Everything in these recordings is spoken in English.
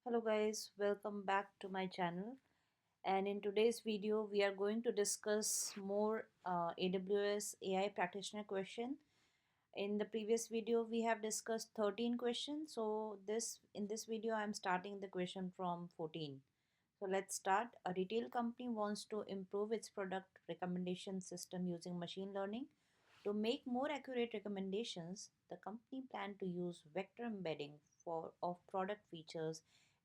Hello guys, welcome back to my channel. And in today's video, we are going to discuss more AWS AI Practitioner question. In the previous video, we have discussed 13 questions. So in this video, I'm starting the question from 14. So let's start. A retail company wants to improve its product recommendation system using machine learning. To make more accurate recommendations, the company planned to use vector embedding of product features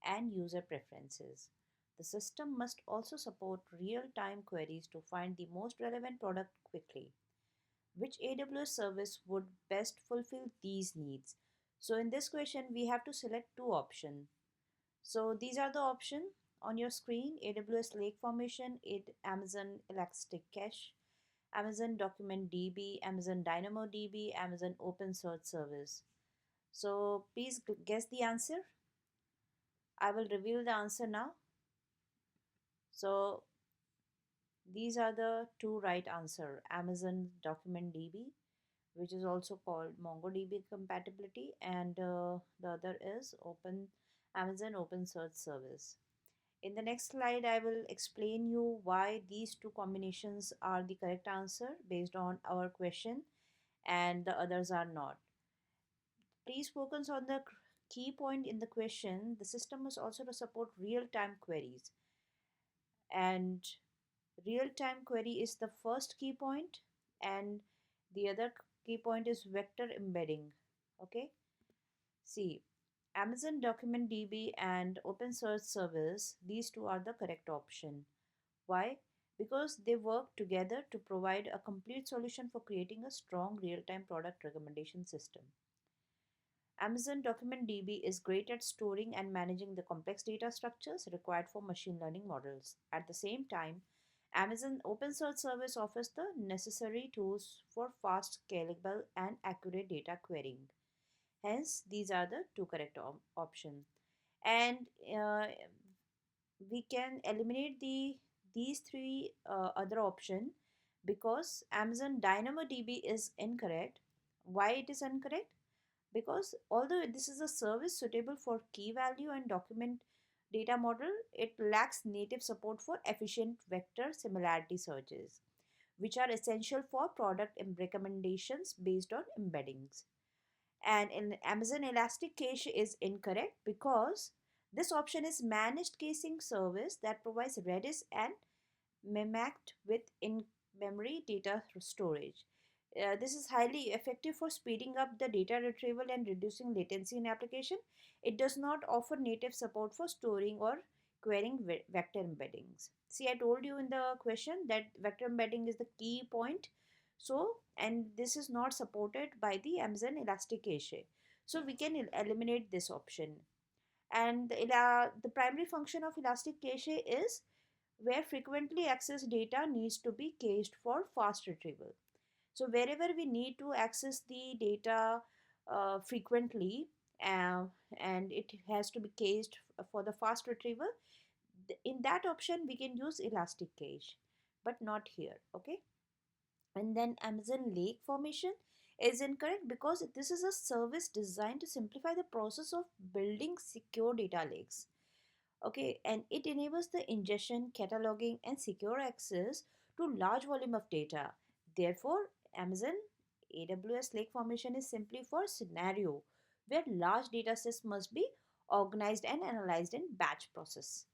and user preferences. The system must also support real-time queries to find the most relevant product quickly. Which AWS service would best fulfill these needs? So in this question, we have to select two options. So these are the options on your screen: AWS Lake Formation, Amazon Elastic Cache, Amazon Document DB, Amazon DynamoDB, Amazon Open Search Service. So please guess the answer. I will reveal the answer now. So these are the two right answer: Amazon Document DB, which is also called MongoDB compatibility, and the other is Amazon Open Search Service. In the next slide, I will explain you why these two combinations are the correct answer based on our question and the others are not. Please focus on the key point in the question. The system must also to support real-time queries, and real-time query is the first key point, and the other key point is vector embedding. Okay, see, Amazon Document DB and Open Search Service, these two are the correct option. Why? Because they work together to provide a complete solution for creating a strong real-time product recommendation system. Amazon Document DB is great at storing and managing the complex data structures required for machine learning models. At the same time, Amazon Open Search Service offers the necessary tools for fast, scalable, and accurate data querying. Hence, these are the two correct options. And uh, we can eliminate these three other option because Amazon DynamoDB is incorrect. Why it is incorrect? Because although this is a service suitable for key value and document data model, it lacks native support for efficient vector similarity searches, which are essential for product recommendations based on embeddings. And in Amazon Elastic Cache is incorrect because this option is managed caching service that provides Redis and mimicked with in-memory data storage. This is highly effective for speeding up the data retrieval and reducing latency in application. It does not offer native support for storing or querying vector embeddings. See, I told you in the question that vector embedding is the key point. So, and this is not supported by the Amazon Elastic Cache. So we can eliminate this option. And the primary function of Elastic Cache is where frequently accessed data needs to be cached for fast retrieval. So wherever we need to access the data frequently, uh, and it has to be cached for the fast retrieval, in that option we can use Elastic Cache, but not here. Okay. And then Amazon Lake Formation is incorrect because this is a service designed to simplify the process of building secure data lakes. Okay, and it enables the ingestion, cataloging, and secure access to large volume of data. Therefore, Amazon AWS Lake Formation is simply for scenario where large data sets must be organized and analyzed in batch process.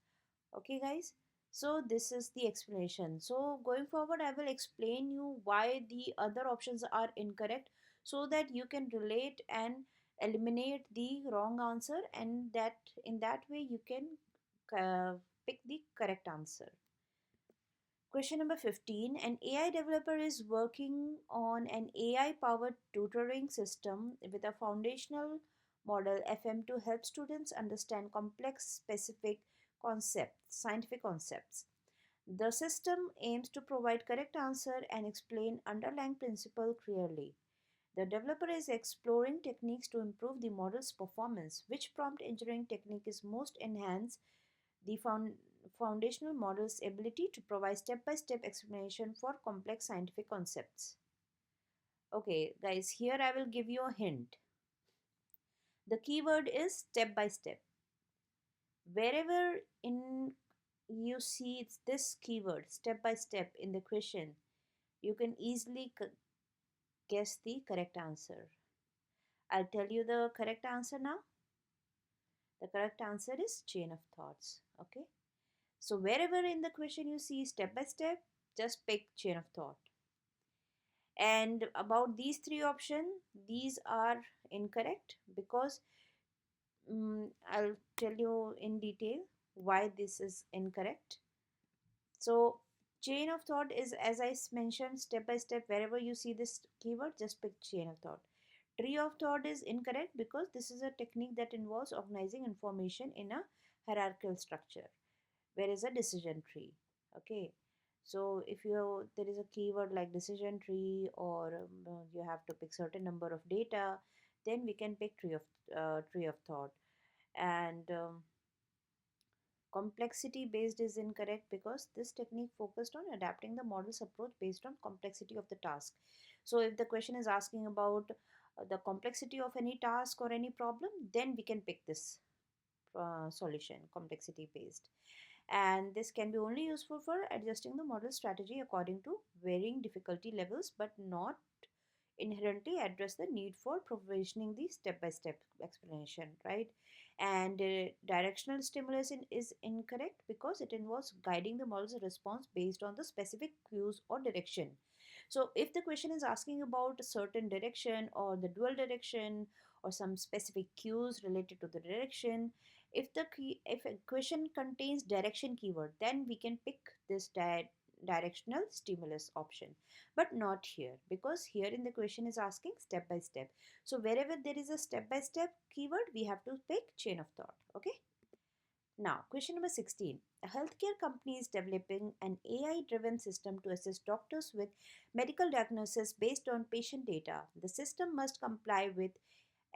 Okay, guys. So this is the explanation. So going forward, I will explain you why the other options are incorrect so that you can relate and eliminate the wrong answer, and that in that way you can pick the correct answer. Question number 15. An AI developer is working on an AI powered tutoring system with a foundational model FM to help students understand complex specific concepts, scientific concepts. The system aims to provide correct answer and explain underlying principle clearly. The developer is exploring techniques to improve the model's performance. Which prompt engineering technique is most enhanced the foundational model's ability to provide step-by-step explanation for complex scientific concepts? Okay, guys, here I will give you a hint. The keyword is step by step. Wherever in you see it's this keyword step by step in the question, you can easily guess the correct answer. I'll tell you the correct answer now. The correct answer is chain of thoughts. Okay. So wherever in the question you see step by step, just pick chain of thought. And about these three options, these are incorrect because I'll tell you in detail why this is incorrect. So chain of thought is, as I mentioned, step by step. Wherever you see this keyword, just pick chain of thought. Tree of thought is incorrect because this is a technique that involves organizing information in a hierarchical structure, where is a decision tree. Okay, so if you there is a keyword like decision tree, or you have to pick certain number of data, then we can pick tree of thought. And complexity based is incorrect because this technique focused on adapting the model's approach based on complexity of the task. So if the question is asking about the complexity of any task or any problem, then we can pick this solution, complexity based. And this can be only useful for adjusting the model strategy according to varying difficulty levels, but not inherently address the need for provisioning the step by step explanation, right? And directional stimulus is incorrect because it involves guiding the model's response based on the specific cues or direction. So if the question is asking about a certain direction or the dual direction or some specific cues related to the direction, if a question contains direction keyword, then we can pick this directional stimulus option. But not here, because here in the question is asking step by step. So wherever there is a step by step keyword, we have to pick chain of thought. Okay. Now, question number 16. A healthcare company is developing an AI driven system to assist doctors with medical diagnosis based on patient data. The system must comply with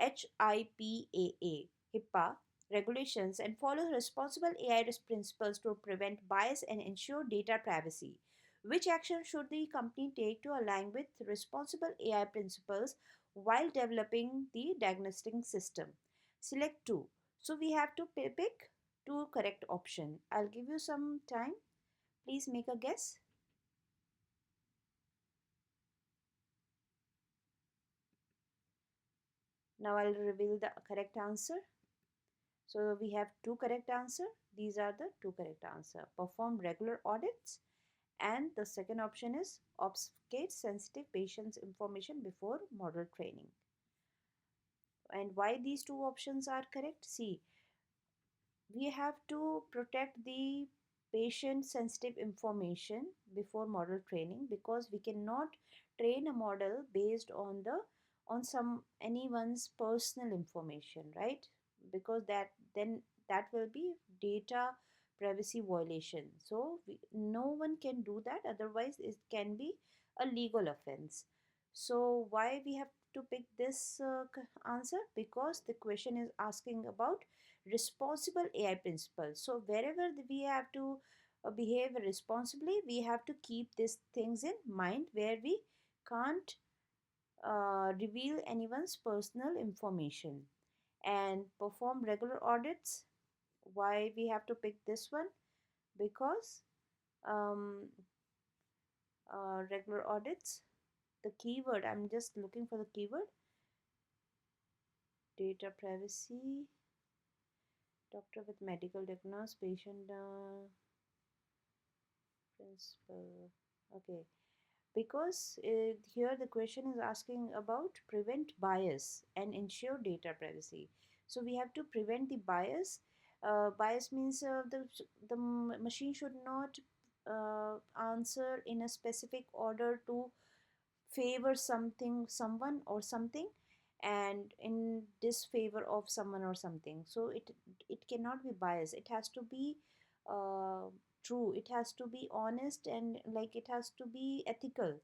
HIPAA, HIPAA regulations and follow responsible AI principles to prevent bias and ensure data privacy. Which action should the company take to align with responsible AI principles while developing the diagnostic system? Select two. So we have to pick two correct option. I'll give you some time. Please make a guess. Now I'll reveal the correct answer. So we have two correct answer. These are the two correct answer. Perform regular audits, and the second option is obfuscate sensitive patients information before model training. And why these two options are correct? See, we have to protect the patient sensitive information before model training, because we cannot train a model based on the on some anyone's personal information, right? Because then that will be data privacy violation. So no one can do that, otherwise it can be a legal offense. So why we have to pick this answer? Because the question is asking about responsible AI principles. So wherever we have to behave responsibly, we have to keep these things in mind, where we can't reveal anyone's personal information, and perform regular audits. Why we have to pick this one? Because um, regular audits, the keyword, I'm just looking for the keyword, data privacy, doctor with medical diagnosis, patient principle. Okay, because here the question is asking about prevent bias and ensure data privacy. So we have to prevent the bias. Bias means the machine should not answer in a specific order to favor something, someone or something, and in disfavor of someone or something. So it cannot be biased. It has to be uh, true. It has to be honest, and like it has to be ethical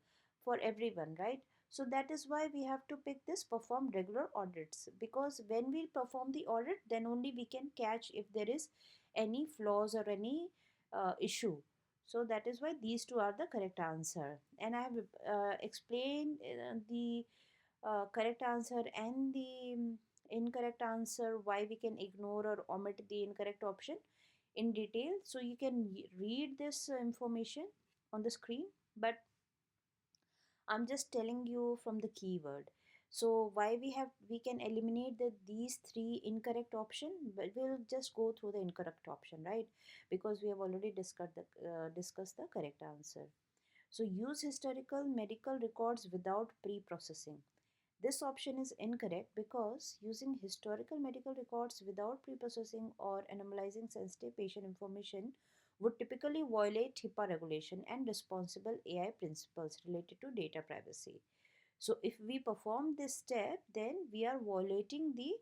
for everyone, right? So that is why we have to pick this perform regular audits, because when we perform the audit, then only we can catch if there is any flaws or any issue. So that is why these two are the correct answer. And I have explained the correct answer and the incorrect answer, why we can ignore or omit the incorrect option in detail. So you can read this information on the screen, but I'm just telling you from the keyword. So why we can eliminate these three incorrect option, but we'll just go through the incorrect option, right? Because we have already discussed the correct answer. So use historical medical records without pre-processing. This option is incorrect because using historical medical records without preprocessing or anonymizing sensitive patient information would typically violate HIPAA regulation and responsible AI principles related to data privacy. So, if we perform this step, then we are violating the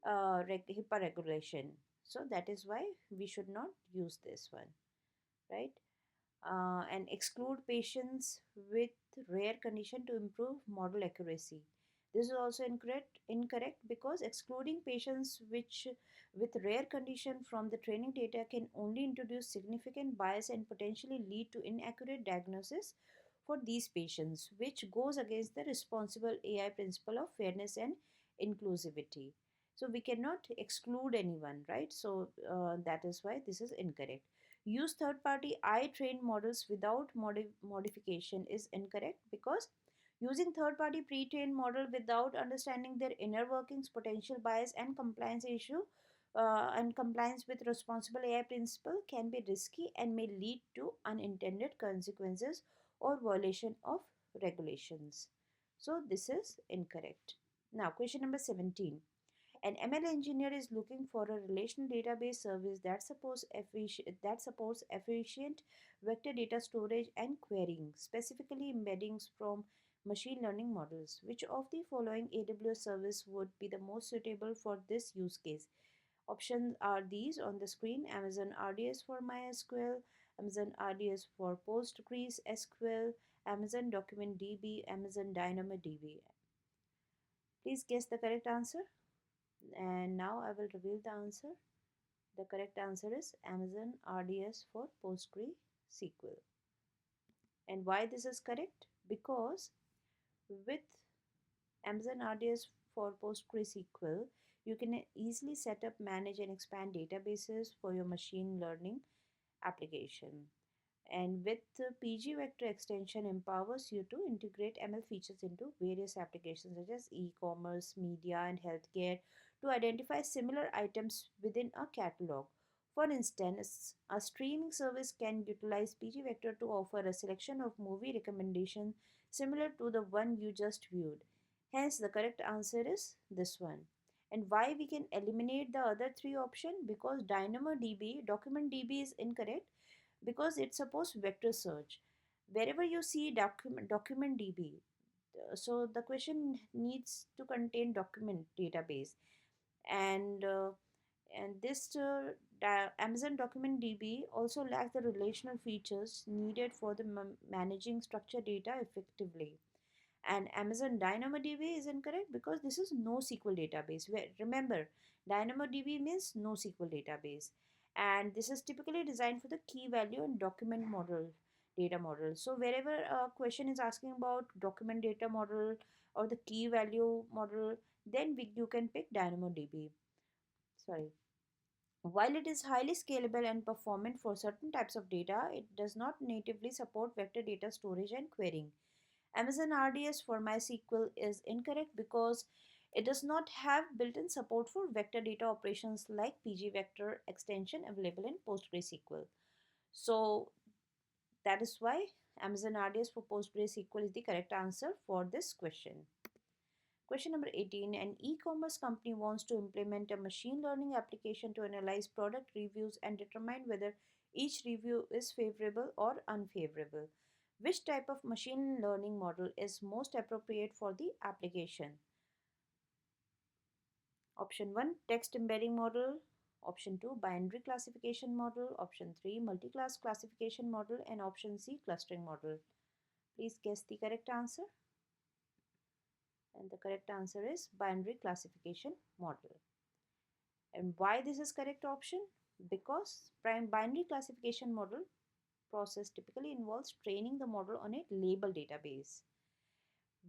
HIPAA regulation. So, that is why we should not use this one, right? And exclude patients with rare condition to improve model accuracy. This is also incorrect because excluding patients with rare condition from the training data can only introduce significant bias and potentially lead to inaccurate diagnosis for these patients, which goes against the responsible AI principle of fairness and inclusivity. So we cannot exclude anyone, right? So that is why this is incorrect. Use third party I trained models without modification is incorrect because using third party pre trained model without understanding their inner workings, potential bias, and compliance with responsible AI principle can be risky and may lead to unintended consequences or violation of regulations. So, this is incorrect. Now, question number 17. An ML engineer is looking for a relational database service that supports efficient vector data storage and querying, specifically embeddings from machine learning models. Which of the following AWS service would be the most suitable for this use case? Options are these on the screen: Amazon RDS for MySQL, Amazon RDS for PostgreSQL, Amazon Document DB, Amazon DynamoDB. Please guess the correct answer. And now I will reveal the answer. The correct answer is Amazon RDS for PostgreSQL. And why this is correct? Because with Amazon RDS for PostgreSQL, you can easily set up, manage, and expand databases for your machine learning application. And with the PG Vector extension empowers you to integrate ML features into various applications such as e-commerce, media, and healthcare to identify similar items within a catalog. For instance, a streaming service can utilize PG Vector to offer a selection of movie recommendations similar to the one you just viewed. Hence, the correct answer is this one. And why we can eliminate the other three options? Because DynamoDB, document DB is incorrect because it supports vector search. Wherever you see document DB, so the question needs to contain document database, and this Amazon Document DB also lacks the relational features needed for the managing structured data effectively. And Amazon DynamoDB is incorrect because this is NoSQL database. Where, remember, DynamoDB means NoSQL database, and this is typically designed for the key value and document model data model. So wherever a question is asking about document data model or the key value model, then you can pick DynamoDB. Sorry. While it is highly scalable and performant for certain types of data, it does not natively support vector data storage and querying. Amazon RDS for MySQL is incorrect because it does not have built-in support for vector data operations like PG vector extension available in PostgreSQL. So that is why Amazon RDS for PostgreSQL is the correct answer for this question. Question number 18. An e-commerce company wants to implement a machine learning application to analyze product reviews and determine whether each review is favorable or unfavorable. Which type of machine learning model is most appropriate for the application? Option 1, text embedding model. Option 2, binary classification model. Option 3, multi-class classification model. And option C, clustering model. Please guess the correct answer. And the correct answer is binary classification model. And why this is correct option? Because prime binary classification model process typically involves training the model on a label database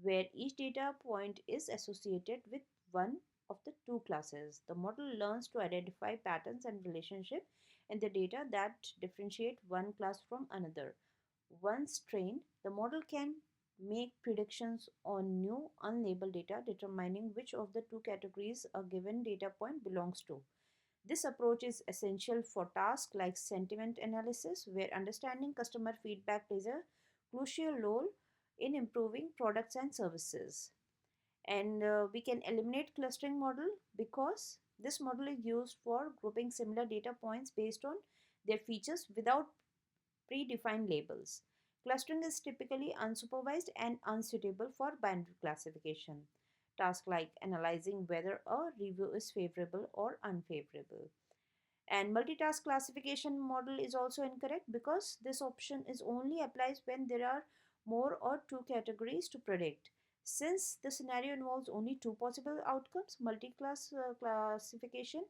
where each data point is associated with one of the two classes. The model learns to identify patterns and relationships in the data that differentiate one class from another. Once trained, the model can make predictions on new unlabeled data, determining which of the two categories a given data point belongs to. This approach is essential for tasks like sentiment analysis, where understanding customer feedback plays a crucial role in improving products and services. And we can eliminate clustering model because this model is used for grouping similar data points based on their features without predefined labels. Clustering is typically unsupervised and unsuitable for binary classification. Tasks like analyzing whether a review is favorable or unfavorable. And multitask classification model is also incorrect because this option is only applies when there are more or two categories to predict. Since the scenario involves only two possible outcomes, multi-class classification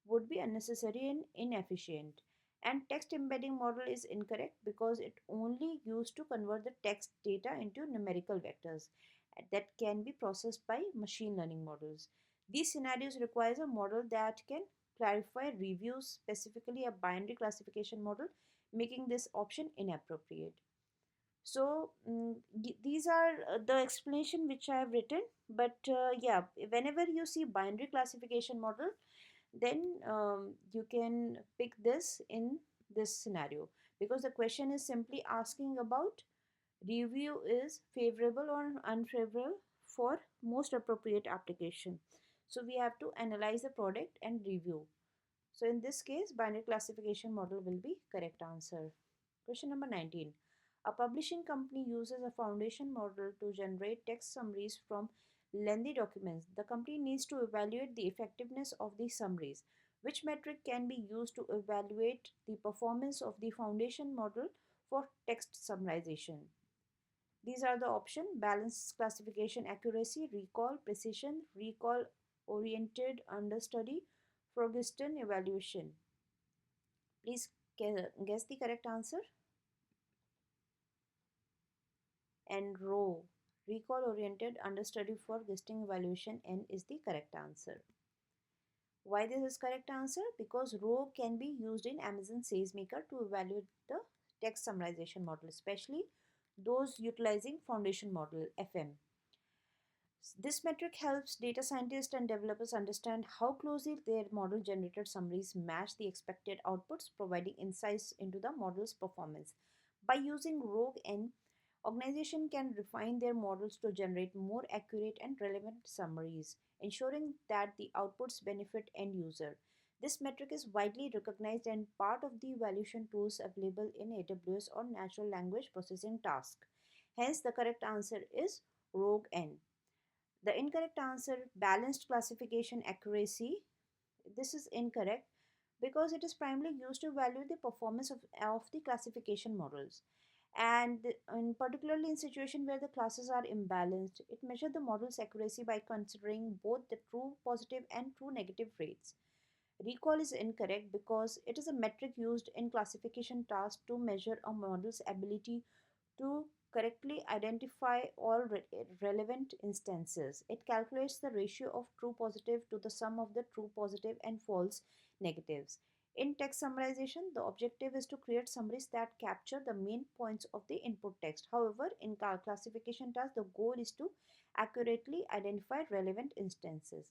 would be unnecessary and inefficient. And text embedding model is incorrect because it only used to convert the text data into numerical vectors that can be processed by machine learning models. These scenarios requires a model that can clarify reviews, specifically a binary classification model, making this option inappropriate. So these are the explanation which I have written. But yeah, whenever you see binary classification model, then you can pick this in this scenario, because the question is simply asking about review is favorable or unfavorable for most appropriate application. So we have to analyze the product and review. So in this case, binary classification model will be correct answer. Question number 19. A publishing company uses a foundation model to generate text summaries from lengthy documents. The company needs to evaluate the effectiveness of the summaries. Which metric can be used to evaluate the performance of the foundation model for text summarization? These are the options: balanced classification accuracy, recall, precision, recall oriented understudy, Phlogiston evaluation. Please guess the correct answer. And row, recall oriented understudy for guessing evaluation N is the correct answer. Why this is correct answer? Because row can be used in Amazon SageMaker to evaluate the text summarization model, especially those utilizing foundation model FM. This metric helps data scientists and developers understand how closely their model generated summaries match the expected outputs, providing insights into the model's performance. By using Rogue N, organization can refine their models to generate more accurate and relevant summaries, ensuring that the outputs benefit end user. This metric is widely recognized and part of the evaluation tools available in AWS or natural language processing task. Hence, the correct answer is Rogue N. The incorrect answer, balanced classification accuracy. This is incorrect because it is primarily used to evaluate the performance of the classification models. And particularly in situation where the classes are imbalanced, it measures the model's accuracy by considering both the true positive and true negative rates. Recall is incorrect because it is a metric used in classification tasks to measure a model's ability to correctly identify all relevant instances. It calculates the ratio of true positive to the sum of the true positive and false negatives. In text summarization, the objective is to create summaries that capture the main points of the input text. However, in classification tasks, the goal is to accurately identify relevant instances.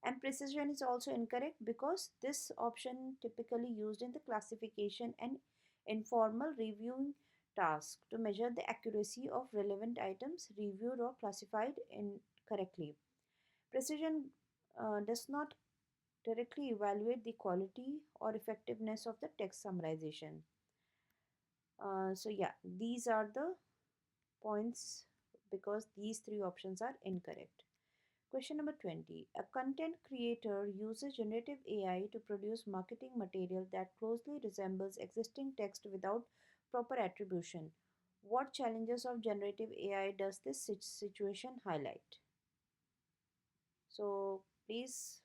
And precision is also incorrect because this option typically used in the classification and informal reviewing task to measure the accuracy of relevant items reviewed or classified incorrectly. Precision does not directly evaluate the quality or effectiveness of the text summarization. So yeah, these are the points because these three options are incorrect. Question number 20. A content creator uses generative AI to produce marketing material that closely resembles existing text without proper attribution. What challenges of generative AI does this situation highlight? So please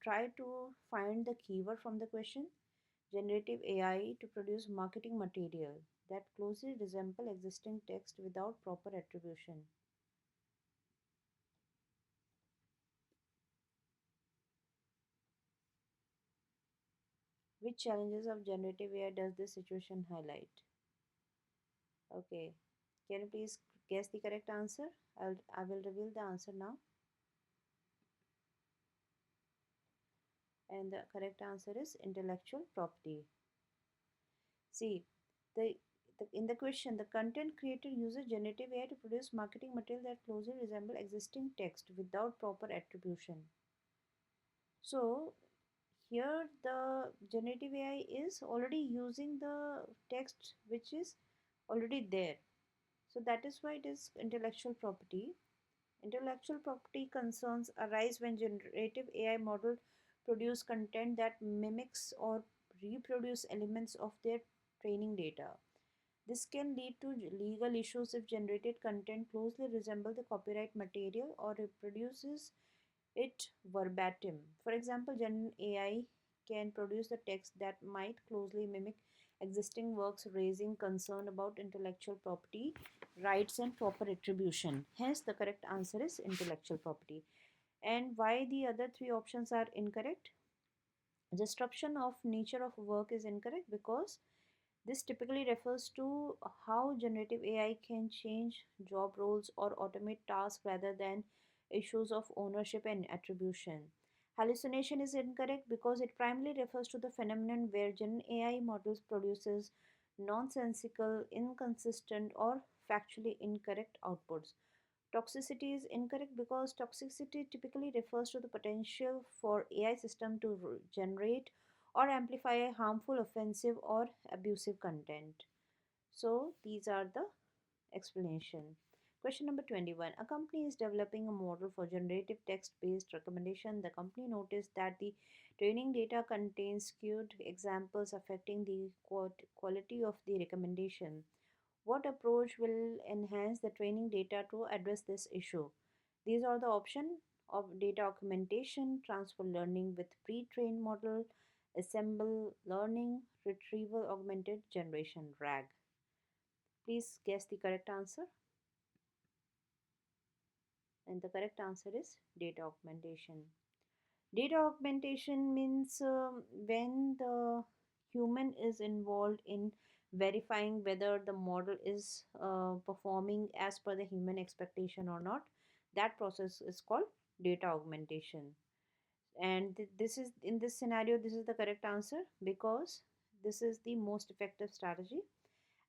try to find the keyword from the question. Generative AI to produce marketing material that closely resemble existing text without proper attribution. Which challenges of generative AI does this situation highlight? Okay, can you please guess the correct answer? I will reveal the answer now. And the correct answer is intellectual property. See, the, in the question, the content creator uses generative AI to produce marketing material that closely resemble existing text without proper attribution. So here the generative AI is already using the text which is already there. So that is why it is intellectual property. Intellectual property concerns arise when generative AI model produce content that mimics or reproduce elements of their training data. This can lead to legal issues if generated content closely resembles the copyright material or reproduces it verbatim. For example, Gen AI can produce the text that might closely mimic existing works, raising concern about intellectual property rights and proper attribution. Hence, the correct answer is intellectual property. And why the other three options are incorrect? Disruption of nature of work is incorrect because this typically refers to how generative AI can change job roles or automate tasks rather than issues of ownership and attribution. Hallucination is incorrect because it primarily refers to the phenomenon where Gen AI models produces nonsensical, inconsistent, or factually incorrect outputs. Toxicity is incorrect because toxicity typically refers to the potential for AI system to generate or amplify harmful, offensive, or abusive content. So these are the explanation. Question number 21. A company is developing a model for generative text-based recommendation. The company noticed that the training data contains skewed examples affecting the quality of the recommendation. What approach will enhance the training data to address this issue? These are the options of data augmentation, transfer learning with pre-trained model, assemble learning, retrieval augmented generation RAG. Please guess the correct answer. And the correct answer is data augmentation. Data augmentation means when the human is involved in verifying whether the model is performing as per the human expectation or not. That process is called data augmentation. And this is, in this scenario, this is the correct answer because this is the most effective strategy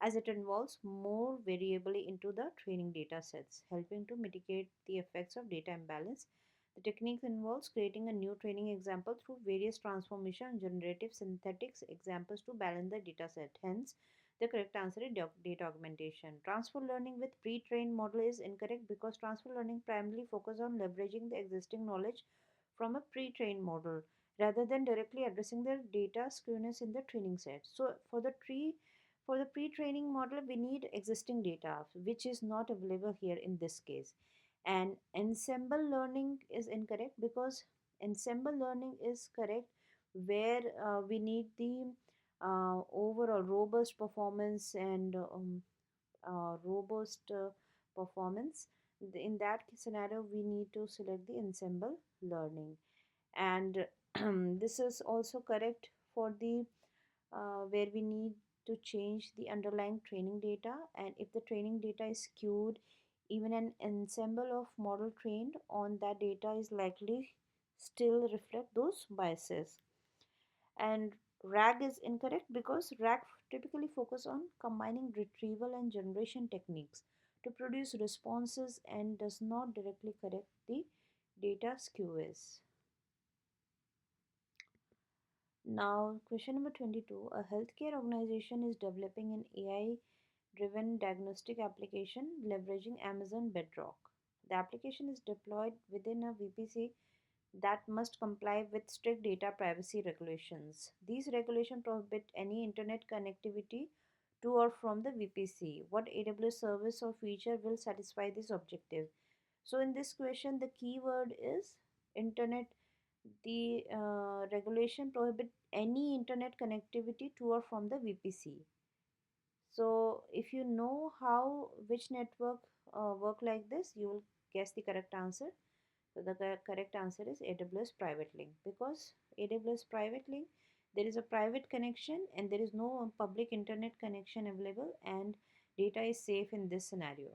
as it involves more variably into the training data sets, helping to mitigate the effects of data imbalance. The technique involves creating a new training example through various transformation and generative synthetics examples to balance the data set. Hence, the correct answer is data augmentation. Transfer learning with pre-trained model is incorrect because transfer learning primarily focuses on leveraging the existing knowledge from a pre-trained model rather than directly addressing the data skewness in the training set. So for the pre-training model, we need existing data, which is not available here in this case. And ensemble learning is incorrect because ensemble learning is correct where we need the overall robust performance and robust performance. In that scenario, we need to select the ensemble learning. And this is also correct for the where we need to change the underlying training data, and if the training data is skewed, even an ensemble of model trained on that data is likely still reflect those biases. And RAG is incorrect because RAG typically focus on combining retrieval and generation techniques to produce responses and does not directly correct the data skews. Now, question number 22. A healthcare organization is developing an AI driven diagnostic application leveraging Amazon Bedrock. The application is deployed within a VPC that must comply with strict data privacy regulations. These regulations prohibit any internet connectivity to or from the VPC. What AWS service or feature will satisfy this objective? So, in this question, the keyword is internet. The regulation prohibit any internet connectivity to or from the VPC. So if you know how which network work like this, you will guess the correct answer. So the correct answer is AWS Private Link because AWS Private Link There is a private connection and there is no public internet connection available, and data is safe in this scenario.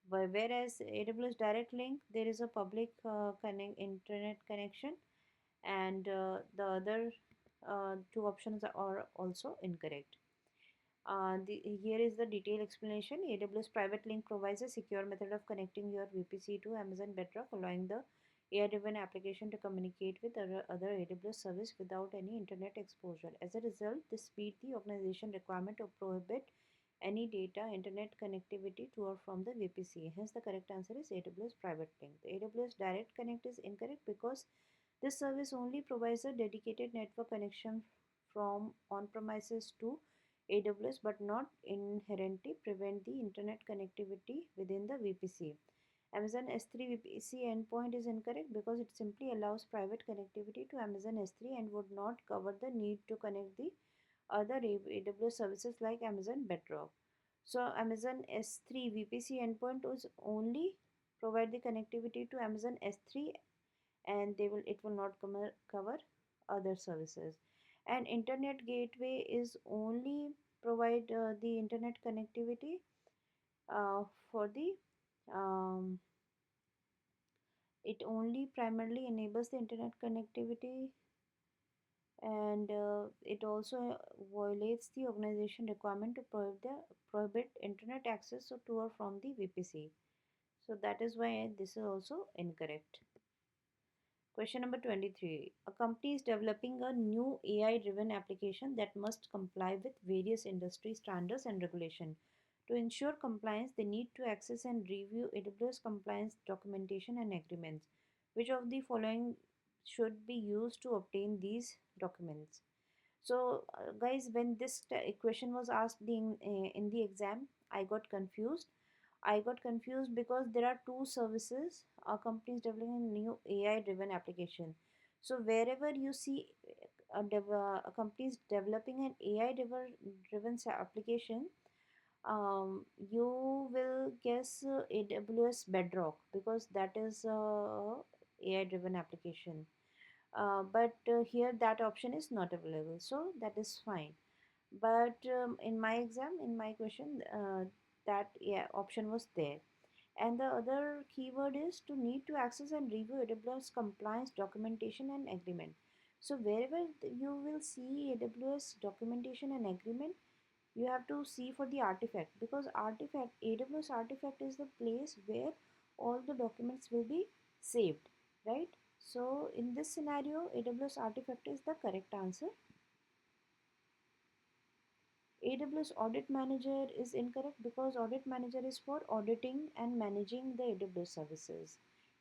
Whereas AWS Direct Link, there is a public internet connection, and the other two options are also incorrect. Here is the detailed explanation. AWS Private Link provides a secure method of connecting your VPC to Amazon Bedrock, allowing the AI-driven application to communicate with other AWS service without any internet exposure. As a result, this meets the organization requirement to prohibit any data internet connectivity to or from the VPC. Hence, the correct answer is AWS Private Link. The AWS Direct Connect is incorrect because this service only provides a dedicated network connection from on-premises to AWS, but not inherently prevent the internet connectivity within the VPC. Amazon S3 VPC endpoint is incorrect because it simply allows private connectivity to Amazon S3 and would not cover the need to connect the other AWS services like Amazon Bedrock. So Amazon S3 VPC endpoint was only provide the connectivity to Amazon S3, and it will not cover other services. And internet gateway is only provide the internet connectivity for the um, it only primarily enables the internet connectivity, and it also violates the organization requirement to prohibit internet access to or from the VPC. So that is why this is also incorrect. Question number 23. A company is developing a new AI driven application that must comply with various industry standards and regulation. To ensure compliance, they need to access and review AWS compliance documentation and agreements. Which of the following should be used to obtain these documents? So, guys, when this question was asked in the exam, I got confused because there are two services. Our company is developing a new AI driven application. So wherever you see a company is developing an AI driven application, you will guess AWS Bedrock because that is AI driven application. But here that option is not available, so that is fine. But in my exam, in my question, that yeah option was there. And the other keyword is to need to access and review AWS compliance documentation and agreement. So wherever you will see AWS documentation and agreement, you have to see for the artifact, because artifact AWS artifact is the place where all the documents will be saved, right? So in this scenario, AWS artifact is the correct answer. AWS Audit Manager is incorrect because Audit Manager is for auditing and managing the AWS services.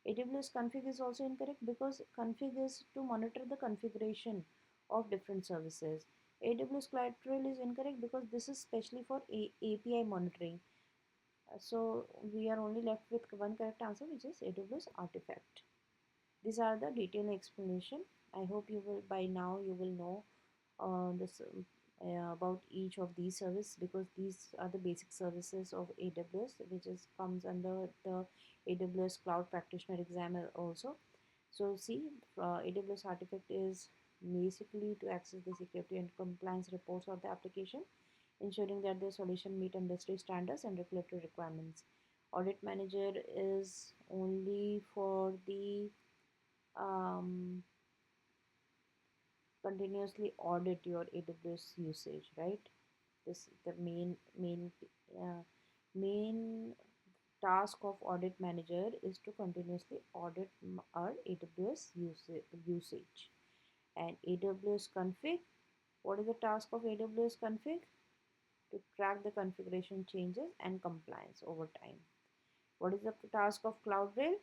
AWS Config is also incorrect because config is to monitor the configuration of different services. AWS Collateral is incorrect because this is specially for API monitoring. So we are only left with one correct answer, which is AWS Artifact. These are the detailed explanation. I hope you will by now you will know this about each of these services, because these are the basic services of AWS, which is comes under the AWS Cloud Practitioner exam also. So see, AWS Artifact is basically to access the security and compliance reports of the application, ensuring that the solution meet industry standards and regulatory requirements. Audit Manager is only for the um, continuously audit your AWS usage, right? This the uh, main task of audit manager is to continuously audit our AWS usage. And AWS config, what is the task of AWS config? To track the configuration changes and compliance over time. What is the task of CloudRail?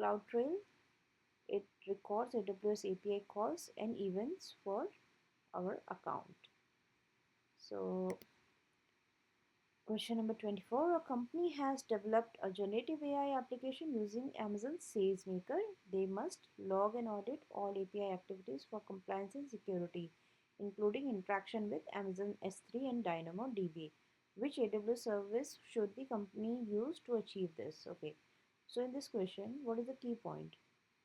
CloudTrail, it records AWS API calls and events for our account. So question number 24. A company has developed a generative AI application using Amazon SageMaker. They must log and audit all API activities for compliance and security, including interaction with Amazon S3 and DynamoDB. Which AWS service should the company use to achieve this? Okay. So in this question, what is the key point?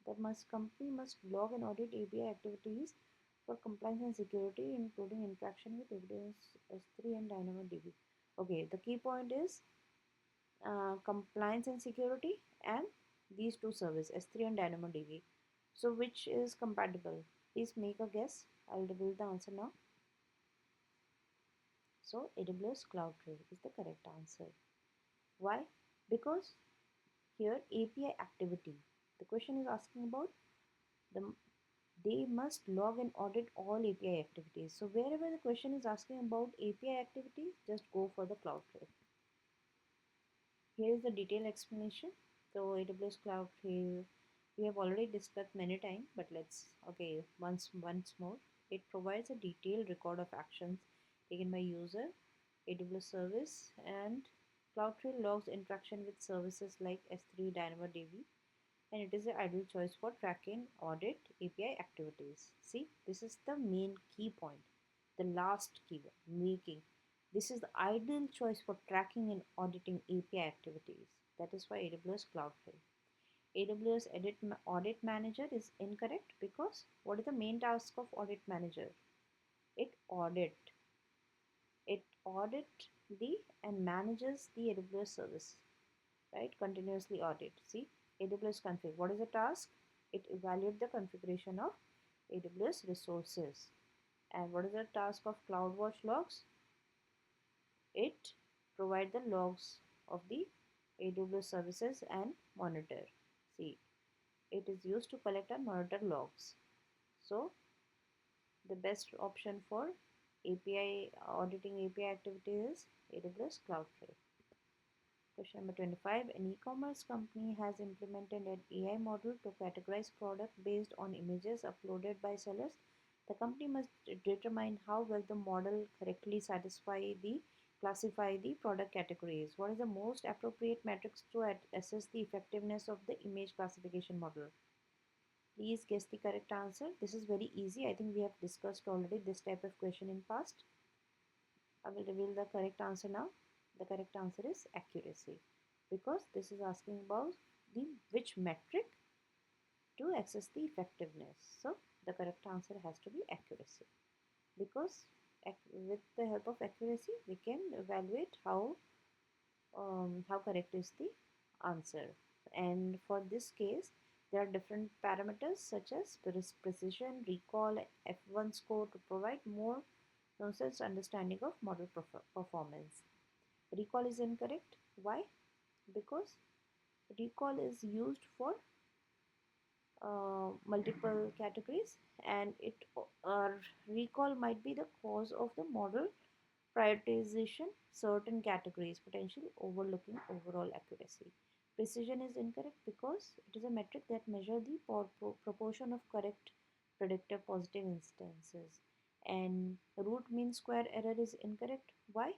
That company must log and audit API activities for compliance and security, including interaction with AWS S3 and DynamoDB. Okay, the key point is compliance and security and these two services S3 and DynamoDB. So which is compatible? Please make a guess. I'll reveal the answer now. So AWS CloudTrail is the correct answer. Why? Because here API activity. The question is asking about the they must log and audit all API activities. So wherever the question is asking about API activities, just go for the CloudTrail. Here is the detailed explanation. So AWS CloudTrail, we have already discussed many times, but let's okay once more. It provides a detailed record of actions taken by user, AWS service, and CloudTrail logs interaction with services like S3, DynamoDB, and it is the ideal choice for tracking audit API activities. See, this is the main key point, the last keyword, making. This is the ideal choice for tracking and auditing API activities. That is why AWS CloudFrame. AWS Audit Manager is incorrect because what is the main task of Audit Manager? It audit. It audit the and manages the AWS service, right? Continuously audit. See, AWS config. What is the task? It evaluate the configuration of AWS resources. And what is the task of CloudWatch logs? It provide the logs of the AWS services and monitor. See, it is used to collect and monitor logs. So the best option for API auditing API activity is AWS CloudFrame. Question number 25. An e-commerce company has implemented an AI model to categorize product based on images uploaded by sellers. The company must determine how well the model correctly classify the product categories. What is the most appropriate metrics to assess the effectiveness of the image classification model? Please guess the correct answer. This is very easy. I think we have discussed already this type of question in past. I will reveal the correct answer now. The correct answer is accuracy, because this is asking about the which metric to assess the effectiveness. So the correct answer has to be accuracy, because with the help of accuracy we can evaluate how correct is the answer. And for this case, there are different parameters such as precision, recall, F1 score to provide more nuanced understanding of model performance. Recall is incorrect. Why? Because recall is used for multiple categories, and it recall might be the cause of the model prioritization certain categories, potentially overlooking overall accuracy. Precision is incorrect because it is a metric that measures the proportion of correct predictive positive instances. And root mean square error is incorrect. Why?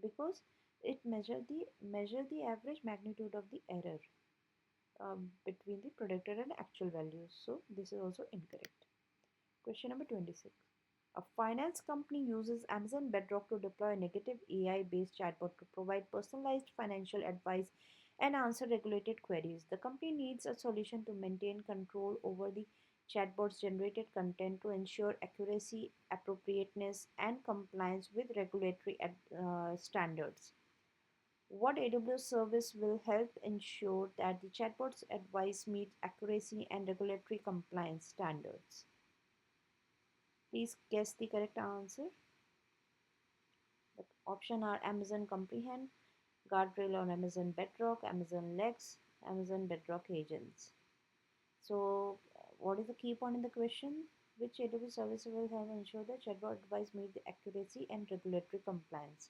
Because it measure the average magnitude of the error between the predicted and actual values. So this is also incorrect. Question number 26. A finance company uses Amazon Bedrock to deploy a negative AI based chatbot to provide personalized financial advice and answer regulated queries. The company needs a solution to maintain control over the chatbot's generated content to ensure accuracy, appropriateness, and compliance with regulatory standards. What AWS service will help ensure that the chatbot's advice meets accuracy and regulatory compliance standards? Please guess the correct answer. The option are Amazon Comprehend, Guardrail on Amazon Bedrock, Amazon Lex, Amazon Bedrock Agents. So, what is the key point in the question? Which AWS service will help ensure that chatbot advice meet the accuracy and regulatory compliance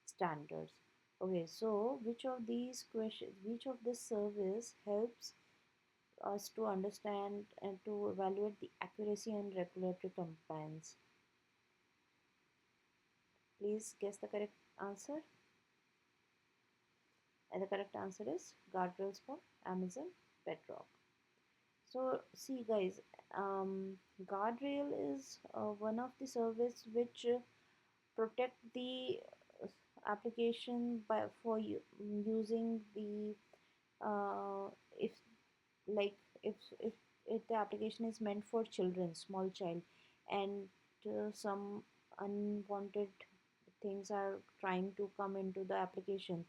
standards? Okay, so which of these questions, which of this service helps us to understand and to evaluate the accuracy and regulatory compliance? Please guess the correct answer. And the correct answer is guardrails for Amazon Bedrock. So see guys, guardrail is one of the service which protect the application by for you using the if like if the application is meant for children, small child, and some unwanted things are trying to come into the application,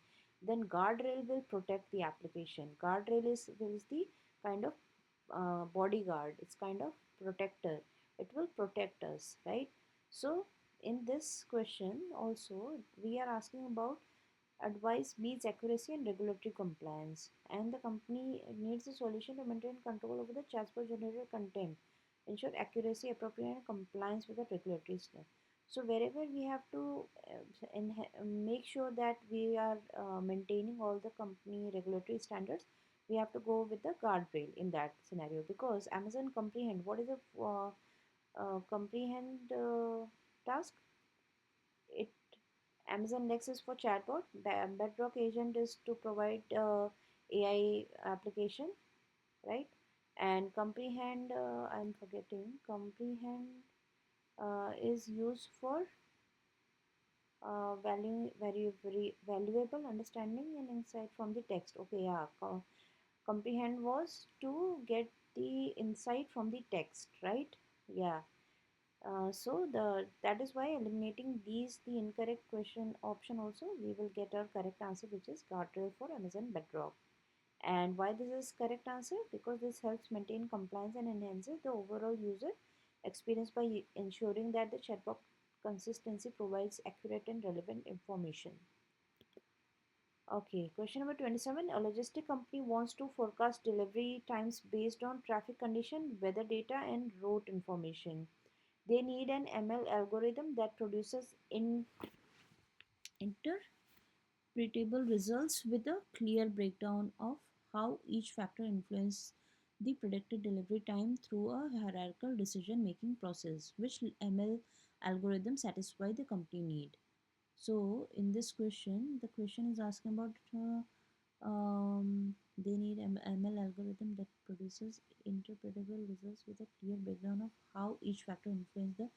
then guardrail will protect the application. Guardrail is the kind of bodyguard, it's kind of protector, it will protect us, right? So in this question also we are asking about advice meets accuracy and regulatory compliance, and the company needs a solution to maintain control over the chatbot generated content, ensure accuracy, appropriate, and compliance with the regulatory stuff. So wherever we have to make sure that we are maintaining all the company regulatory standards, we have to go with the guardrail in that scenario, because Amazon comprehend, what is a comprehend task? It Amazon Lex is for chatbot. Bedrock agent is to provide AI application, right? And comprehend, I'm forgetting. Comprehend is used for very valuable understanding and insight from the text. Okay, yeah. Comprehend was to get the insight from the text, right? Yeah. So that is why eliminating these the incorrect question option also, we will get our correct answer, which is guardrail for Amazon Bedrock. And why this is correct answer? Because this helps maintain compliance and enhances the overall user experience by ensuring that the chatbot consistency provides accurate and relevant information. Okay, question number 27. A logistic company wants to forecast delivery times based on traffic condition, weather data, and route information. They need an ML algorithm that produces interpretable results with a clear breakdown of how each factor influences the predicted delivery time through a hierarchical decision making process, which ML algorithm satisfy the company need. So in this question, the question is asking about they need ML algorithm that produces interpretable results with a clear breakdown of how each factor influences the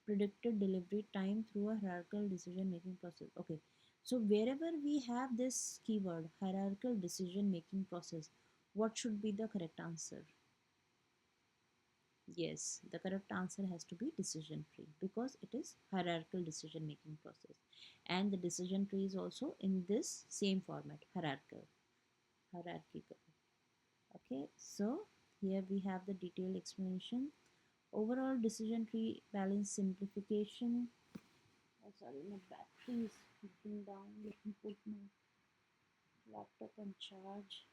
predicted delivery time through a hierarchical decision making process. Okay, so wherever we have this keyword hierarchical decision making process, what should be the correct answer? Yes, the correct answer has to be decision tree, because it is hierarchical decision making process, and the decision tree is also in this same format, hierarchical. Okay, so here we have the detailed explanation. Overall decision tree balance simplification. Oh, sorry, my battery is getting down. Let me put my laptop on charge.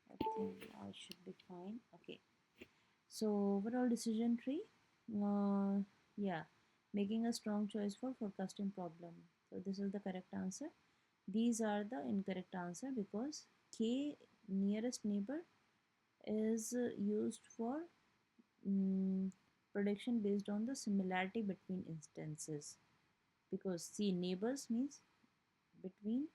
I think I should be fine. Okay, so overall decision tree, uh, yeah, making a strong choice for forecasting problem. So this is the correct answer. These are the incorrect answer, because K, nearest neighbor, is used for mm, prediction based on the similarity between instances, because see, neighbors means between,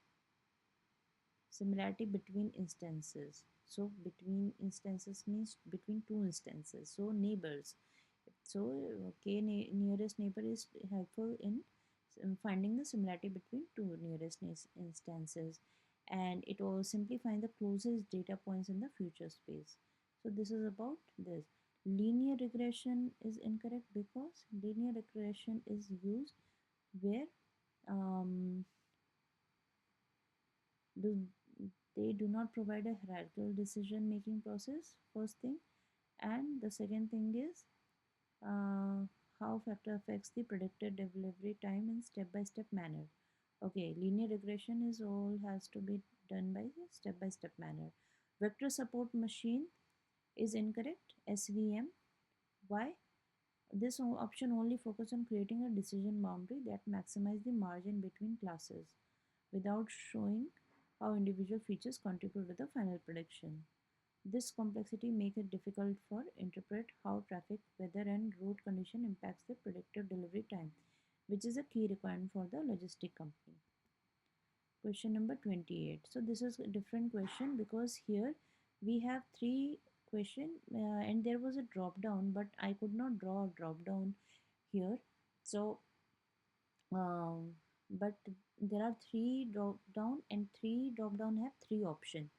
similarity between instances, so between instances means between two instances, so neighbors. So k nearest neighbor is helpful in finding the similarity between two nearest instances, and it will simply find the closest data points in the future space. So this is about this. Linear regression is incorrect, because linear regression is used where um, do, they do not provide a hierarchical decision making process, first thing, and the second thing is uh, how factor affects the predicted delivery time in step-by-step manner. Okay, linear regression is all has to be done by the step-by-step manner. Vector support machine is incorrect, SVM. Why? This option only focus on creating a decision boundary that maximize the margin between classes without showing how individual features contribute to the final prediction. This complexity makes it difficult for interpret how traffic, weather, and route condition impacts the predicted delivery time, which is a key requirement for the logistic company. Question number 28. So this is a different question, because here we have three question and there was a drop down, but I could not draw a drop down here. So um, but there are three drop down, and three drop down have three options,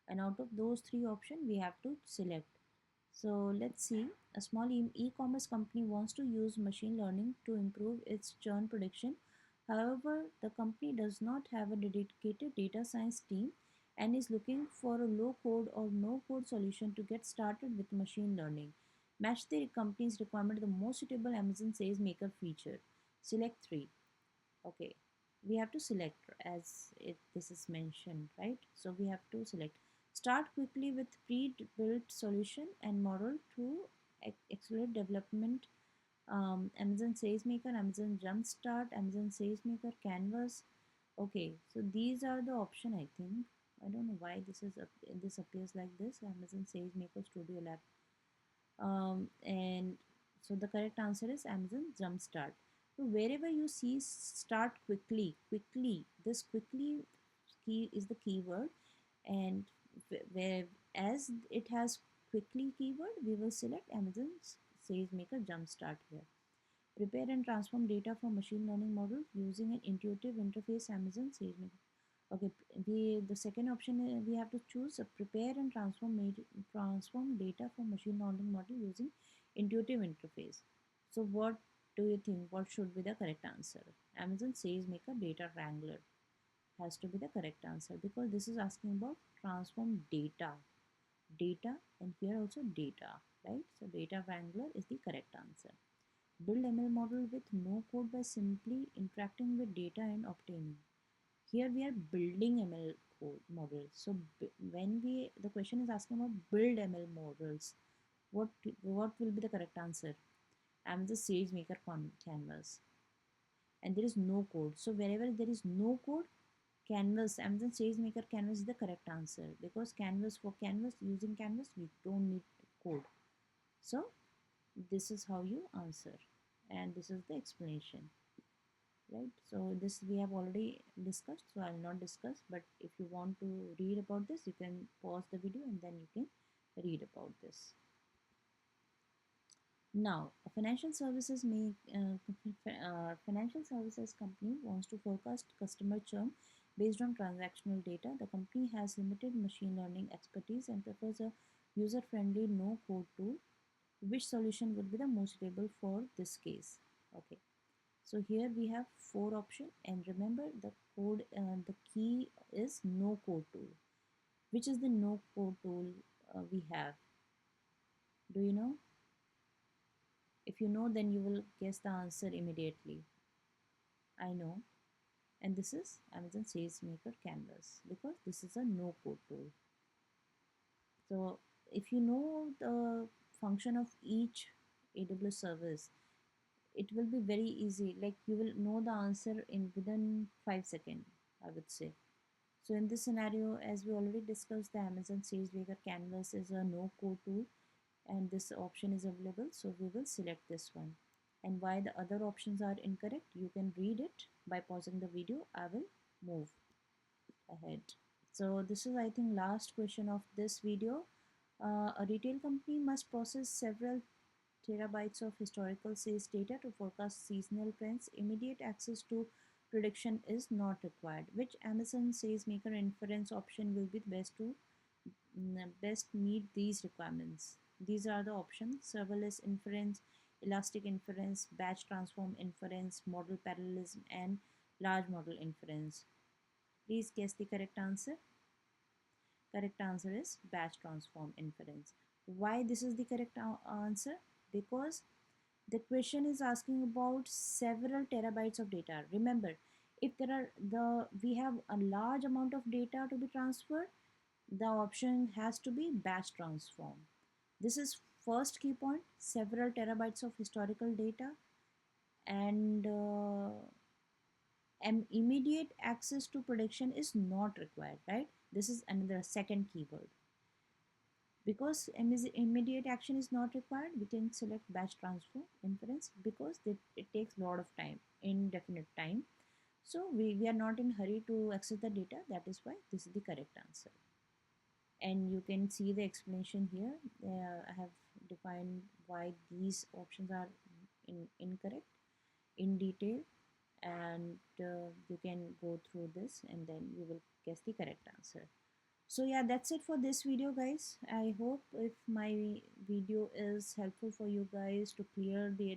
and out of those three options we have to select. So let's see. A small e-commerce company wants to use machine learning to improve its churn prediction. However, the company does not have a dedicated data science team and is looking for a low code or no code solution to get started with machine learning. Match the company's requirement to the most suitable Amazon Sales Maker feature. Select three. Okay, we have to select as this is mentioned, right? So we have to select. Start quickly with pre-built solution and model to accelerate development. Amazon Sales Maker, Amazon Jumpstart, Amazon Sales Maker, Canvas. Okay, so these are the option, I think. I don't know why this appears like this. Amazon Sales Maker Studio Lab, and so the correct answer is Amazon Jumpstart. So wherever you see start quickly, this quickly key is the keyword, and where as it has quickly keyword, we will select Amazon SageMaker Jumpstart here. Prepare and transform data from machine learning models using an intuitive interface. Amazon SageMaker. Okay, the second option we have to choose prepare and transform data from machine learning model using intuitive interface. So what do you think? What should be the correct answer? Amazon SageMaker Data Wrangler has to be the correct answer because this is asking about transform data, and here also data, right? So Data Wrangler is the correct answer. Build ML model with no code by simply interacting with data and obtaining. Here we are building ML code models. So when the question is asking about build ML models, what will be the correct answer? Amazon SageMaker Canvas, and there is no code. So wherever there is no code, Canvas, Amazon SageMaker Canvas is the correct answer because Canvas using Canvas we don't need code. So this is how you answer, and this is the explanation, right? So this we have already discussed, so I'll not discuss, but if you want to read about this, you can pause the video and then you can read about this. Now, a financial services company wants to forecast customer churn based on transactional data. The company has limited machine learning expertise and prefers a user-friendly no-code tool. Which solution would be the most suitable for this case? Okay, so here we have four options, and remember the key is no code tool. Which is the no code tool we have? Do you know? If you know, then you will guess the answer immediately. I know. And this is Amazon SageMaker Canvas because this is a no code tool. So if you know the function of each AWS service, it will be very easy. Like you will know the answer in within 5 seconds, I would say. So in this scenario, as we already discussed, the Amazon SageMaker Canvas is a no code tool and this option is available. So we will select this one. And why the other options are incorrect, you can read it by pausing the video. I will move ahead. So this is, I think, last question of this video. A retail company must process several terabytes of historical sales data to forecast seasonal trends. Immediate access to prediction is not required. Which Amazon SageMaker inference option will be the best to best meet these requirements? These are the options: serverless inference, elastic inference, batch transform inference, model parallelism, and large model inference. Please guess the correct answer. Correct answer is batch transform inference. Why this is the correct answer? Because the question is asking about several terabytes of data. Remember, if there are we have a large amount of data to be transferred, the option has to be batch transform. This is first key point: several terabytes of historical data, and immediate access to prediction is not required, right? This is another second keyword. Because immediate action is not required, we can select batch transfer inference because it takes a lot of time, indefinite time. So we are not in hurry to access the data. That is why this is the correct answer. And you can see the explanation here. I have defined why these options are incorrect in detail, and you can go through this and then you will guess the correct answer. So yeah, that's it for this video, guys. I hope if my video is helpful for you guys to clear the